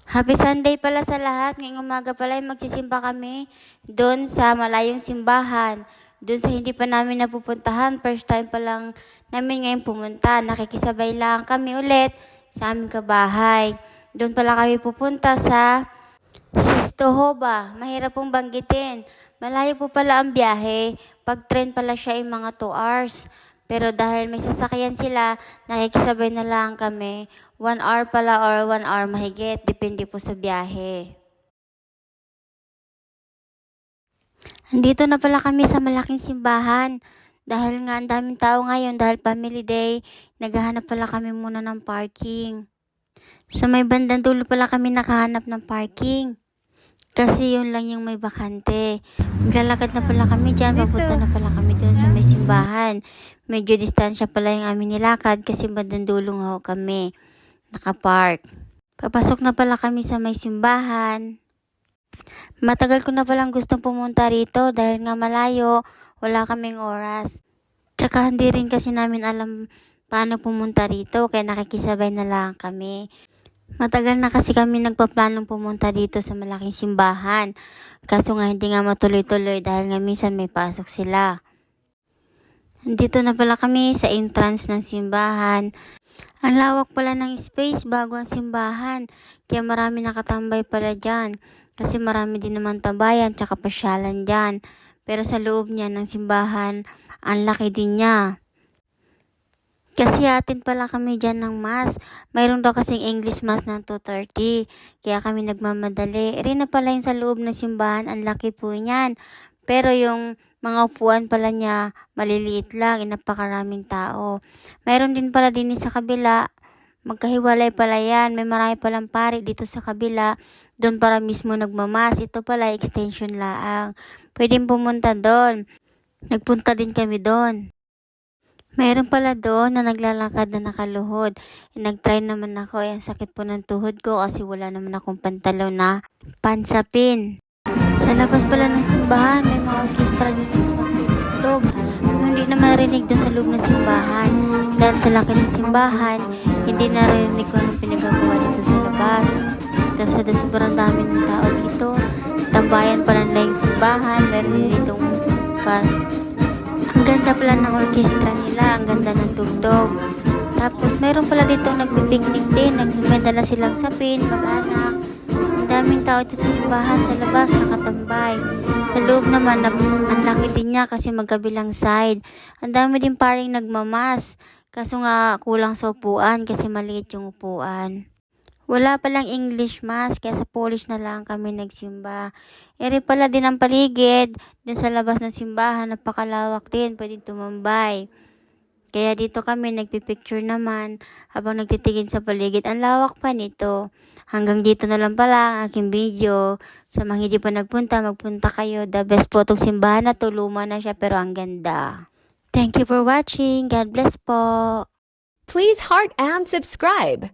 Happy Sunday pala sa lahat. Ngayong umaga pala ay magsisimba kami doon sa malayong simbahan. Doon sa hindi pa namin napupuntahan. First time pa lang namin ngayon pumunta. Nakikisabay lang kami ulit sa aming kabahay. Doon pala kami pupunta sa Sistohoba. Mahirap pong banggitin. Malayo po pala ang biyahe. Pag train pala siya ay mga 2 hours. Pero dahil may sasakyan sila, nakikisabay na lang kami. 1 hour pala or 1 hour mahigit. Depende po sa biyahe. Andito na pala kami sa malaking simbahan. Dahil nga ang daming tao ngayon, dahil family day, naghahanap pala kami muna ng parking. Sa may bandang dulo pala kami nakahanap ng parking. Kasi yun lang yung may bakante. Maglalakad na pala kami dyan. Papunta na pala kami doon sa may simbahan. Medyo distansya pala yung aming nilakad kasi bandang dulong ho kami. Nakapark. Papasok na pala kami sa may simbahan. Matagal ko na palang gustong pumunta rito dahil nga malayo, wala kaming oras. Tsaka hindi rin kasi namin alam paano pumunta rito kaya nakikisabay na lang kami. Matagal na kasi kami nagpaplanong pumunta dito sa malaking simbahan. Kaso nga hindi nga matuloy-tuloy dahil nga minsan may pasok sila. Andito na pala kami sa entrance ng simbahan. Ang lawak pala ng space bago ang simbahan. Kaya marami nakatambay pala dyan. Kasi marami din naman tambayan tsaka pasyalan dyan. Pero sa loob niya ng simbahan, ang laki din niya. Kasi atin pala kami dyan ng mass. Mayroon daw kasing English mass ng 2:30. Kaya kami nagmamadali. Rin na pala yung sa loob ng simbahan. Ang laki po niyan. Pero yung mga upuan pala niya, maliliit lang. Napakaraming tao. Mayroon din pala din sa kabila. Magkahiwalay pala yan. May marami palang pari dito sa kabila. Doon para mismo nagmamas. Ito pala extension laang. Pwedeng pumunta doon. Nagpunta din kami doon. Mayroon pala doon na naglalakad na nakaluhod. Nag-try naman ako. Ang sakit po ng tuhod ko kasi wala naman akong pantalon na pansapin. Sa labas pala ng simbahan, may mga orkestra din na magtutugtog. Hindi na marinig doon sa loob ng simbahan. Dahil sa laki ng simbahan, hindi narinig ko anong pinagagawa dito sa labas. Tapos sa sobrang dami ng tao dito. Tambayan pala nila yung simbahan. Meron din ditong ang ganda pala ng orkestra nila, ang ganda ng tugtog. Tapos mayroon pala dito nagpipiknik din, nagmedala silang sapin, mag-anak. Ang daming tao ito sa simbahan, sa labas, nakatambay. Sa loob naman, ang laki din niya kasi magkabilang side. Ang dami din paring nagmamas, kaso nga kulang sa upuan kasi maliit yung upuan. Wala palang English mass, kaya sa Polish na lang kami nagsimba. Ere pala din ang paligid, din sa labas ng simbahan, napakalawak din, pwedeng tumambay. Kaya dito kami nagpipicture naman, habang nagtitingin sa paligid, ang lawak pa nito. Hanggang dito na lang pala ang aking video. Sa mga hindi pa nagpunta, magpunta kayo. The best po itong simbahan na to, luma na siya pero ang ganda. Thank you for watching. God bless po. Please heart and subscribe.